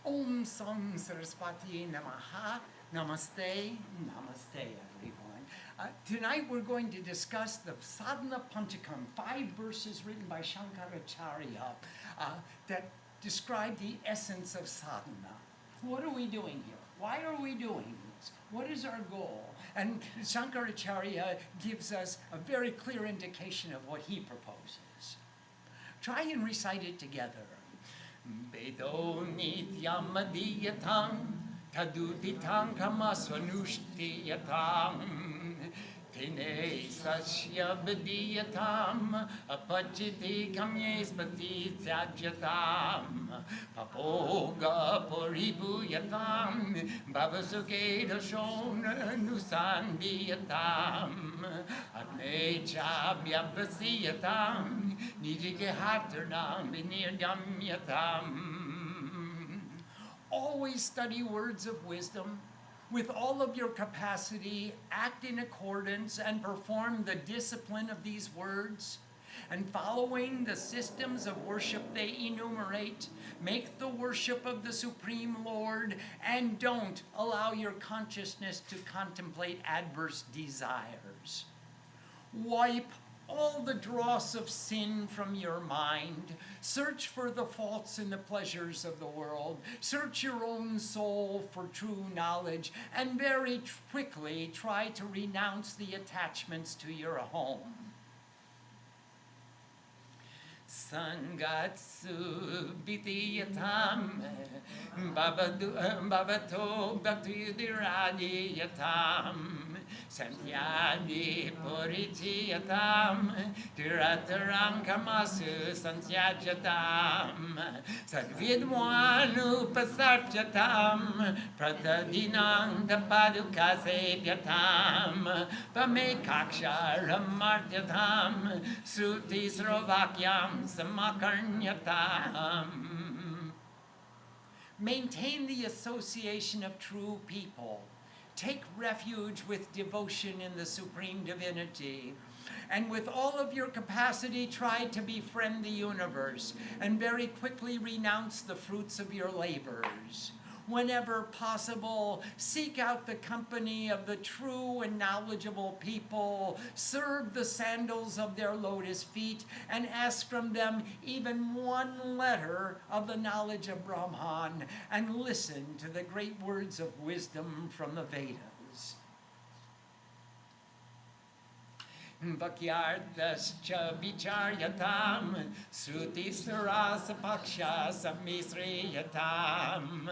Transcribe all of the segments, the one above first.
Om Sam Saraswati Namaha. Namaste. Namaste, everyone. Tonight we're going to discuss the Sādhana Panchakam, 5 verses written by Shankaracharya that describe the essence of sadhana. What are we doing here? Why are we doing this? What is our goal? And Shankaracharya gives us a very clear indication of what he proposes. Try and recite it together. Vedo nityam adiyatam tadutitam kamasvanushthiyatam tine sasya badiyatam apachiti kamyespati tyajyatam papoga poribuyatam bhavasuke dashon nusandiyatam adnecha vyabhasiyatam nijike haternam vinirdamyatam. Always study words of wisdom. With all of your capacity, act in accordance and perform the discipline of these words. And following the systems of worship they enumerate, make the worship of the Supreme Lord and don't allow your consciousness to contemplate adverse desires. Wipe all the dross of sin from your mind. Search for the faults and the pleasures of the world. Search your own soul for true knowledge, and very quickly try to renounce the attachments to your home. Sangatsu bitiyatam bhavato bhaktidiradiyatam Santyadi purichiyatam Tirataram kamasu santyajatam Sadvidwanu pasarjatam Pratadinam tapadukasepyatam Pamekaksharam martyatam Sruti srovakyam samakarnyatam. Maintain the association of true people. Take refuge with devotion in the Supreme Divinity. And with all of your capacity, try to befriend the universe and very quickly renounce the fruits of your labors. Whenever possible, seek out the company of the true and knowledgeable people, serve the sandals of their lotus feet, and ask from them even one letter of the knowledge of Brahman, and listen to the great words of wisdom from the Vedas. Vakyardascha vicharyatam Sruti sarasa paksha samisriyatam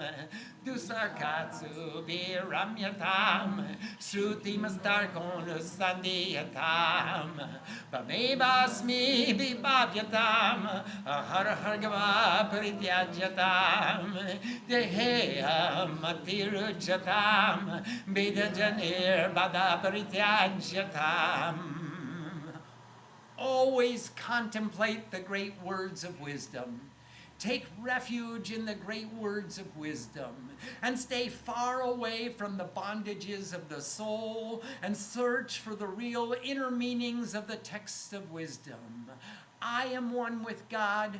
Dusarkatsu viramyatam Sruti mastarkonu sandiyatam Vamevasmi vibhavyatam Ahara hargava parityajyatam Deheya matirujatam Vedajanir bada parityajyatam. Always contemplate the great words of wisdom. Take refuge in the great words of wisdom and stay far away from the bondages of the soul and search for the real inner meanings of the texts of wisdom. I am one with God.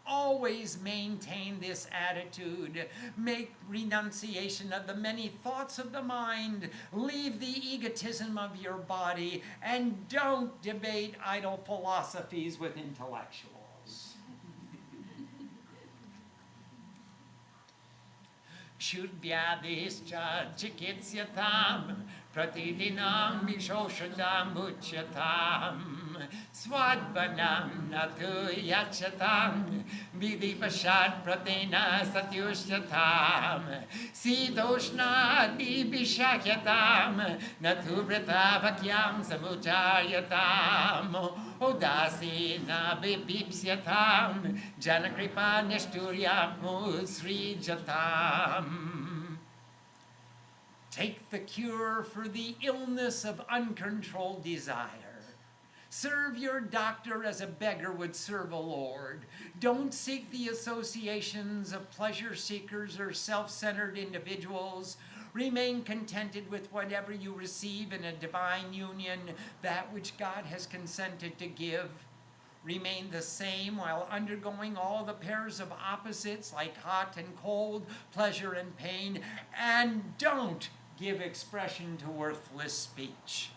Always maintain this attitude. Make renunciation of the many thoughts of the mind. Leave the egotism of your body, and don't debate idle philosophies with intellectuals. Kshudvyadischa chikitsyatam pratidinam vishoshadam bhuchyatam Swadvanam natu yachatam vidipashad pratena satyushyatam Sitoshna dibishakyatam natu vritavakyam samuchayatam Odasina bipipsyatam janakripa nishturyam musrijatam. Take the cure for the illness of uncontrolled desire. Serve your doctor as a beggar would serve a lord. Don't seek the associations of pleasure seekers or self-centered individuals. Remain contented with whatever you receive in a divine union, that which God has consented to give. remain the same while undergoing all the pairs of opposites like hot and cold, pleasure and pain, and don't give expression to worthless speech.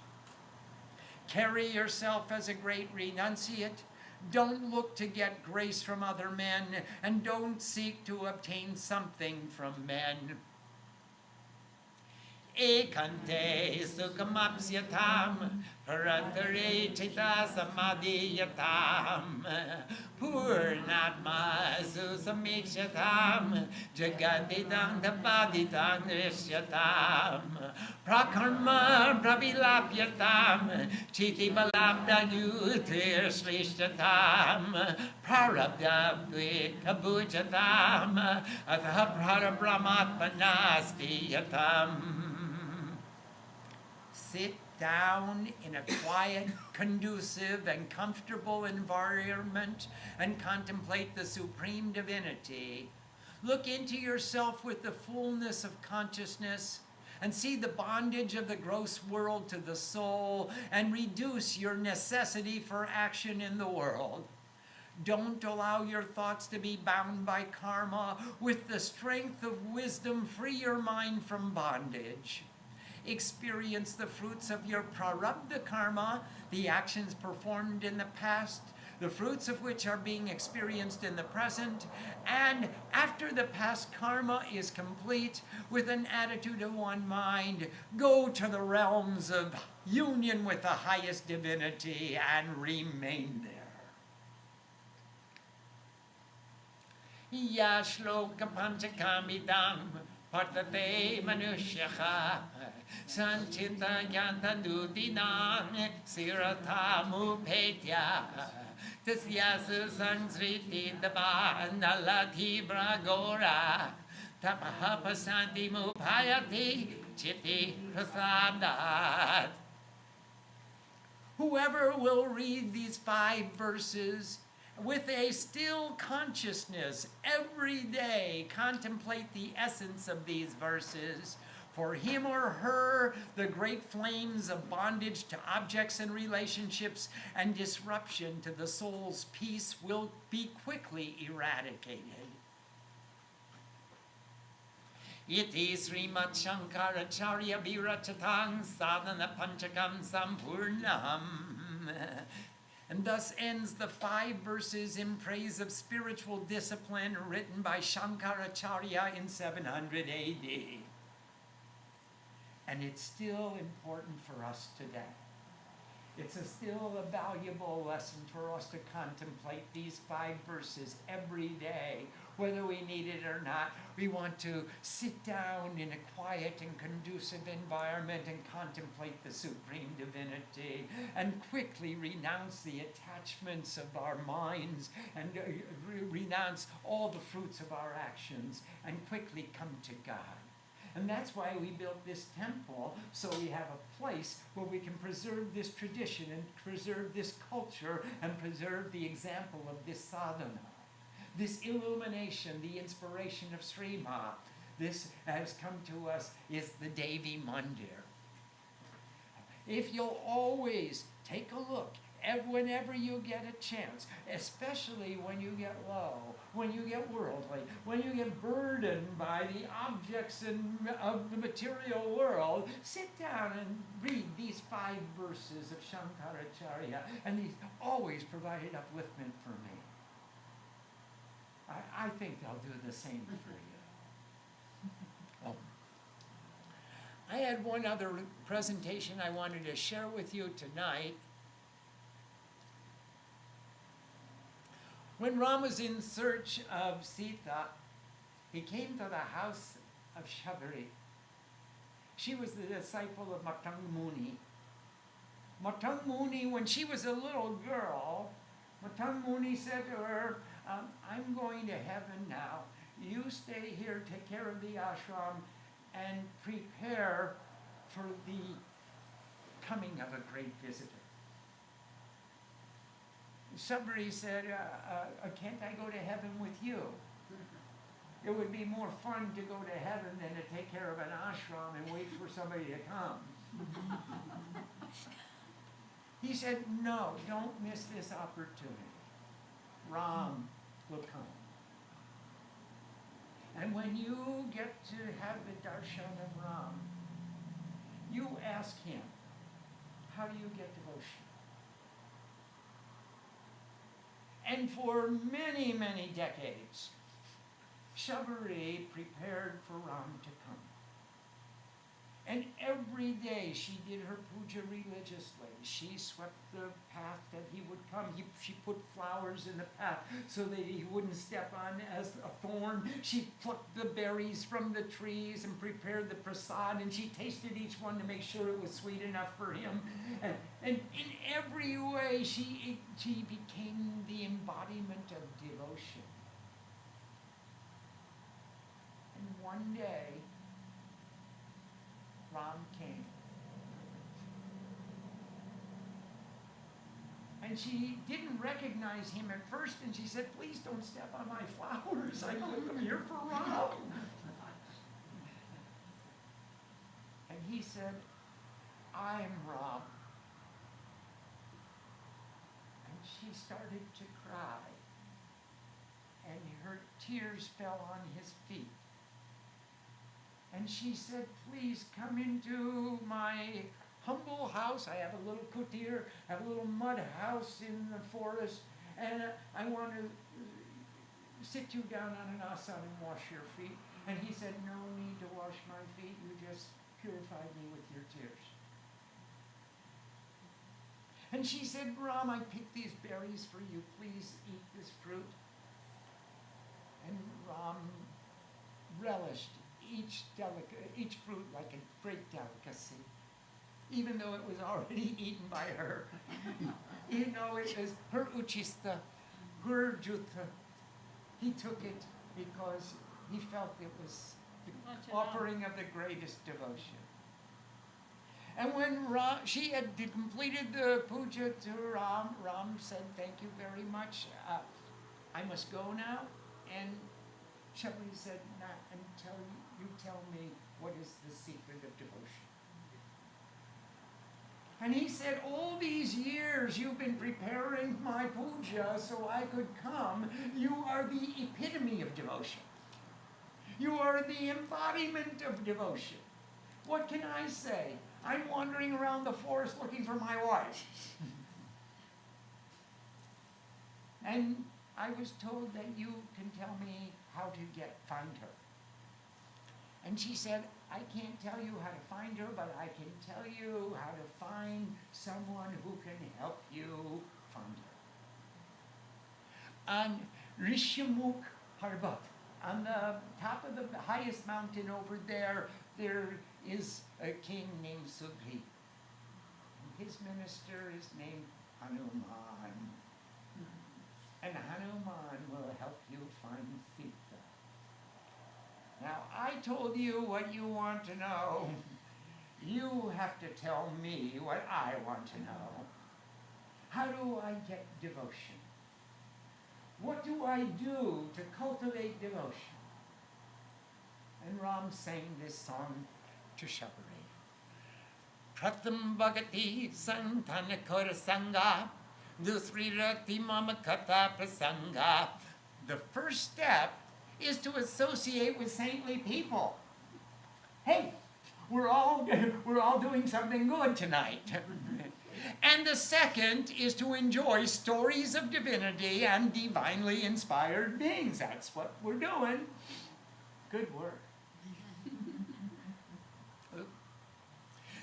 Carry yourself as a great renunciate. Don't look to get grace from other men, and don't seek to obtain something from men. Ekante sukhamapsyatam paratare chita samadhiyatam purnatma susamikshatam jagadidang tapadidang nishyatam prakarma pravilapyatam chiti balabdanyutir shrishyatam prarabdabdvi kabujatam atha prarabrahmatmanasti yatam. Sit down in a quiet, conducive, and comfortable environment and contemplate the supreme divinity. Look into yourself with the fullness of consciousness and see the bondage of the gross world to the soul and reduce your necessity for action in the world. Don't allow your thoughts to be bound by karma. With the strength of wisdom, free your mind from bondage. Experience the fruits of your prarabdha karma, the actions performed in the past, the fruits of which are being experienced in the present, and after the past karma is complete, with an attitude of one mind, go to the realms of union with the highest divinity and remain there. Yashloka Panchakam idam Patate manushyaha sanchita yantandudinam siratamu-petya tasyasu sansriti dabanalati bragora tapahapasanti mupayati chitti prasadat. Whoever will read these 5 verses with a still consciousness every day, contemplate the essence of these verses. For him or her, the great flames of bondage to objects and relationships and disruption to the soul's peace will be quickly eradicated. Iti Srimad Shankaracharya Virachatang Sādhana Panchakam Sampurnam. And thus ends the 5 verses in praise of spiritual discipline written by Shankaracharya in 700 AD. And it's still important for us today. It's still a valuable lesson for us to contemplate these 5 verses every day, whether we need it or not. We want to sit down in a quiet and conducive environment and contemplate the supreme divinity and quickly renounce the attachments of our minds and renounce all the fruits of our actions and quickly come to God. And that's why we built this temple, so we have a place where we can preserve this tradition and preserve this culture and preserve the example of this sadhana. This illumination, the inspiration of Srima, this has come to us is the Devi Mandir. If you'll always take a look, whenever you get a chance, especially when you get low, when you get worldly, when you get burdened by the objects of the material world, sit down and read these 5 verses of Shankaracharya, and these always provided upliftment for me. I think they'll do the same for you. Oh. I had one other presentation I wanted to share with you tonight. When Ram was in search of Sita, he came to the house of Shabari. She was the disciple of Matang Muni. Matang Muni, when she was a little girl, Matang Muni said to her, I'm going to heaven now. You stay here, take care of the ashram, and prepare for the coming of a great visitor. Somebody said, can't I go to heaven with you? It would be more fun to go to heaven than to take care of an ashram and wait for somebody to come. He said, no, don't miss this opportunity. Ram will come. And when you get to have the darshan of Ram, you ask him, how do you get devotion? And for many, many decades, Shabari prepared for Ram to come. And every day she did her puja religiously. She swept the path that he would come. She put flowers in the path so that he wouldn't step on as a thorn. She plucked the berries from the trees and prepared the prasad, and she tasted each one to make sure it was sweet enough for him. And in every way, she became the embodiment of devotion. And one day, Ram came. And she didn't recognize him at first, and she said, please don't step on my flowers. I put them here for Ram. And he said, I'm Ram. And she started to cry, and her tears fell on his feet. And she said, please come into my humble house. I have a little kutir, I have a little mud house in the forest, and I want to sit you down on an asan and wash your feet. And he said, no need to wash my feet. You just purified me with your tears. And she said, Ram, I picked these berries for you. Please eat this fruit. And Ram relished each fruit like a great delicacy, even though it was already eaten by her. You know, it was her uchista, her jutha. He took it because he felt it was the offering of the greatest devotion. And when she had completed the puja to Ram, Ram said, thank you very much. I must go now. And Shabari said, not until you tell me what is the secret of devotion. And he said, all these years you've been preparing my puja so I could come. You are the epitome of devotion. You are the embodiment of devotion. What can I say? I'm wandering around the forest looking for my wife. And I was told that you can tell me how to find her. And she said, I can't tell you how to find her, but I can tell you how to find someone who can help you find her. On Rishyamukh Parbat, on the top of the highest mountain over there, there is a king named Sugri. His minister is named Hanuman. And Hanuman will help you find Sita. Now, I told you what you want to know. You have to tell me what I want to know. How do I get devotion? What do I do to cultivate devotion? And Ram sang this song to Shabari. Pratham Bhagati Santanakara Sangha Dusri Rati Mama Katha Prasanga. The first step is to associate with saintly people. Hey, we're all doing something good tonight. And the second is to enjoy stories of divinity and divinely inspired beings. That's what we're doing. Good work.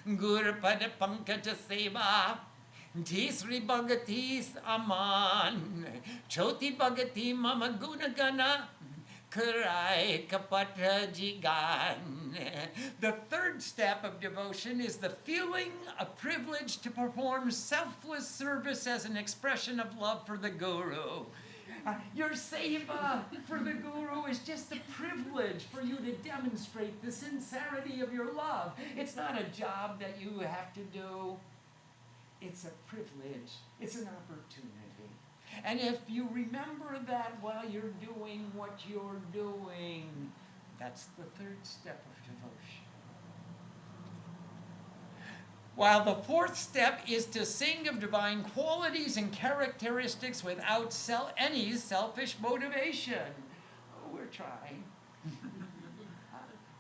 Guru Pada Pankaja Seva Tisri Bhagatis Aman Choti Bhagati Mama Gunagana Karai Kapatra Jigan. The third step of devotion is the feeling of privilege to perform selfless service as an expression of love for the Guru. Your seva for the Guru is just a privilege for you to demonstrate the sincerity of your love. It's not a job that you have to do. It's a privilege. It's an opportunity. And if you remember that while you're doing what you're doing, that's the third step of devotion. While the fourth step is to sing of divine qualities and characteristics without any selfish motivation. Oh, we're trying.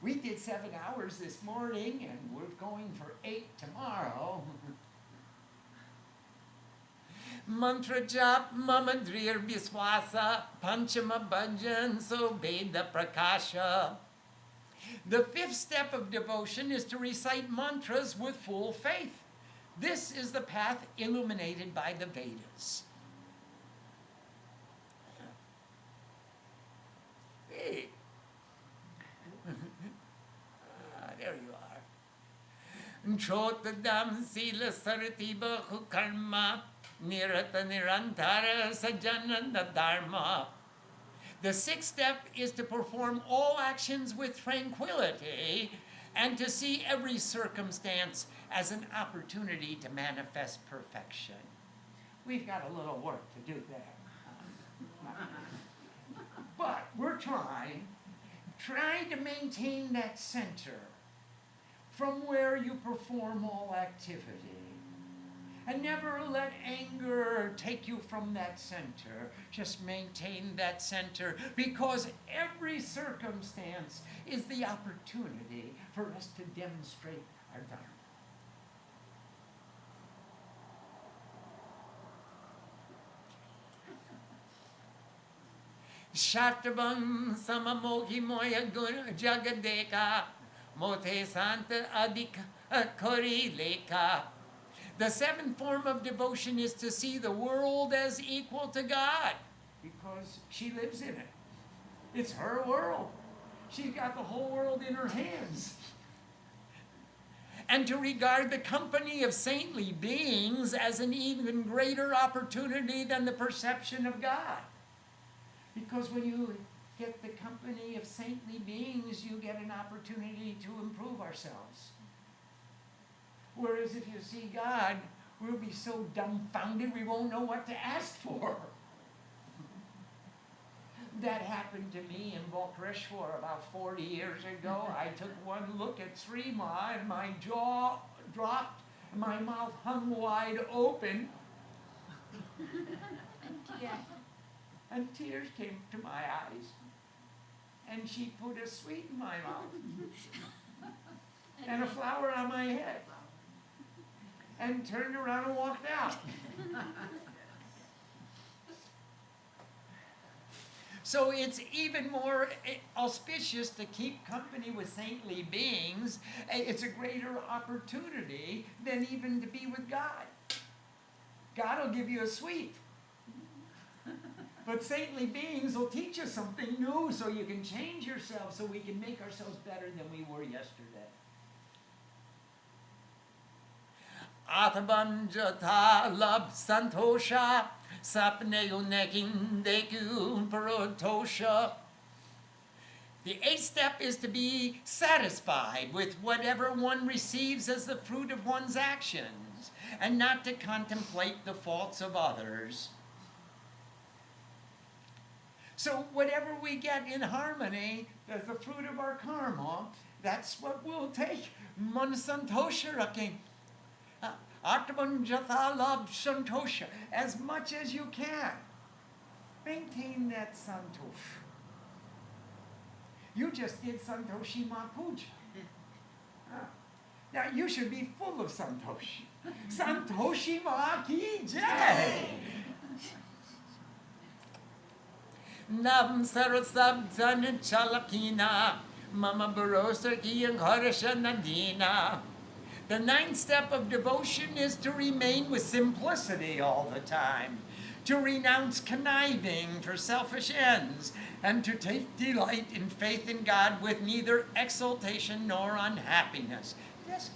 We did 7 hours this morning, and we're going for 8 tomorrow. Mantra jap mamadrir viswasa panchama bhajan so veda prakasha. The fifth step of devotion is to recite mantras with full faith. This is the path illuminated by the Vedas. Hey. There you are. Chotadam sila saratiba karma nirata nirantara sajananda dharma. The sixth step is to perform all actions with tranquility and to see every circumstance as an opportunity to manifest perfection. We've got a little work to do there. But we're trying to maintain that center from where you perform all activity. And never let anger take you from that center. Just maintain that center, because every circumstance is the opportunity for us to demonstrate our dharma. Shatvam samamohi moya guna jagadeka mote santa adika kori leka. The seventh form of devotion is to see the world as equal to God, because she lives in it. It's her world. She's got the whole world in her hands. And to regard the company of saintly beings as an even greater opportunity than the perception of God. Because when you get the company of saintly beings, you get an opportunity to improve ourselves. Whereas if you see God, we'll be so dumbfounded we won't know what to ask for. That happened to me in Bokreshwar about 40 years ago. I took one look at Sri Ma and my jaw dropped, and my mouth hung wide open. And tears came to my eyes. And she put a sweet in my mouth and a flower on my head. And turned around and walked out. So it's even more auspicious to keep company with saintly beings. It's a greater opportunity than even to be with God. God will give you a sweet. But saintly beings will teach you something new so you can change yourself, so we can make ourselves better than we were yesterday. Atabanjata lab santosha sapne unekin deku parotosha. The eighth step is to be satisfied with whatever one receives as the fruit of one's actions, and not to contemplate the faults of others. So whatever we get in harmony as the fruit of our karma, that's what we'll take. Man santosha raking. Atmanjatalab santosha, as much as you can. Maintain that santosha. You just did Santoshi Ma Puja. Now you should be full of Santoshi. Santoshi Ma Ki Jai! Nam sarasab zan chalakina, mama barosa ki harsha nadina. The ninth step of devotion is to remain with simplicity all the time, to renounce conniving for selfish ends, and to take delight in faith in God with neither exultation nor unhappiness. Just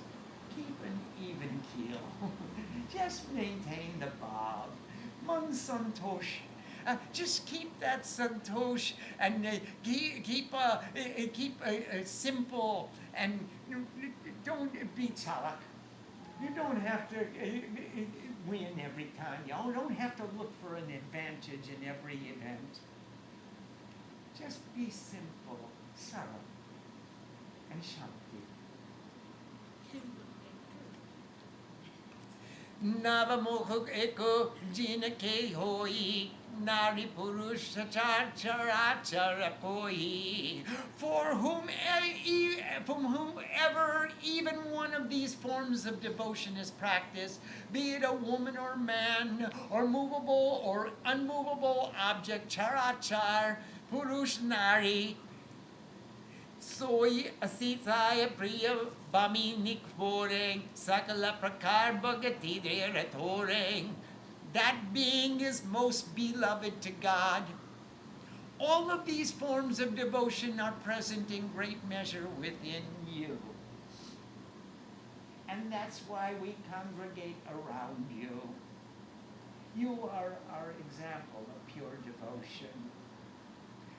keep an even keel. Just maintain the bhav. Man santosh. Just keep that santosh and keep simple, and don't be chalak. You don't have to win every time. You don't have to look for an advantage in every event. Just be simple, sarah, and shanti. Navamukh eko jinake hoi, nari purusha chara koi. From whomever even one of these forms of devotion is practiced, be it a woman or man, or movable or unmovable object, charachar, purush nari, soy asitaya priya bami nikvoreng, sakala prakar bhagati ratoreng. That being is most beloved to God. All of these forms of devotion are present in great measure within you. And that's why we congregate around you. You are our example of pure devotion,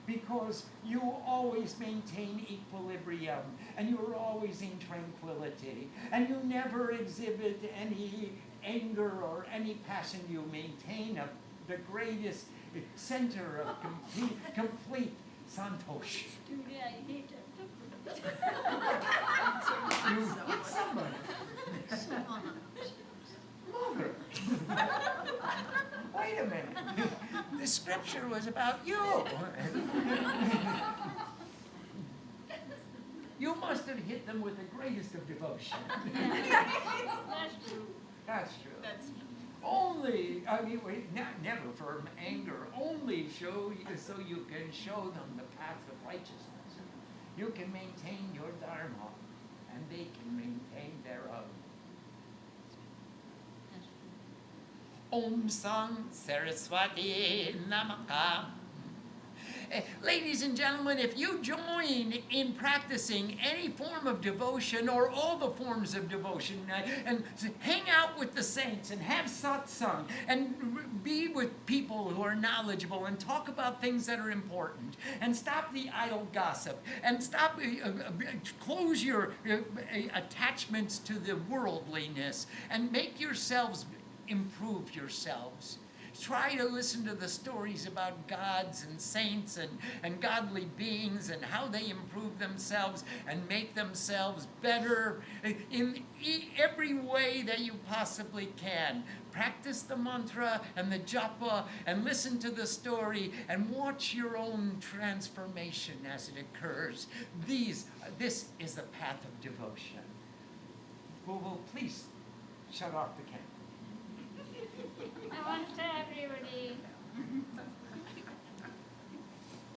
because you always maintain equilibrium, and you're always in tranquility, and you never exhibit any anger or any passion. You maintain the greatest center of complete santosh. Today I hate it. You hit somebody. Mother. Wait a minute. The scripture was about you. You must have hit them with the greatest of devotion. That's true. That's true. That's true. Only, never from anger. Only so you can show them the path of righteousness. You can maintain your dharma, and they can maintain their own. That's true. Om Sang Saraswati Namaka. Ladies and gentlemen, if you join in practicing any form of devotion or all the forms of devotion, and hang out with the saints and have satsang and be with people who are knowledgeable and talk about things that are important, and stop the idle gossip, and stop, close your attachments to the worldliness, and make yourselves improve yourselves. Try to listen to the stories about gods and saints and godly beings and how they improve themselves and make themselves better in every way that you possibly can. Practice the mantra and the japa and listen to the story and watch your own transformation as it occurs. This is the path of devotion. Will please shut off the camera. Namaste everybody.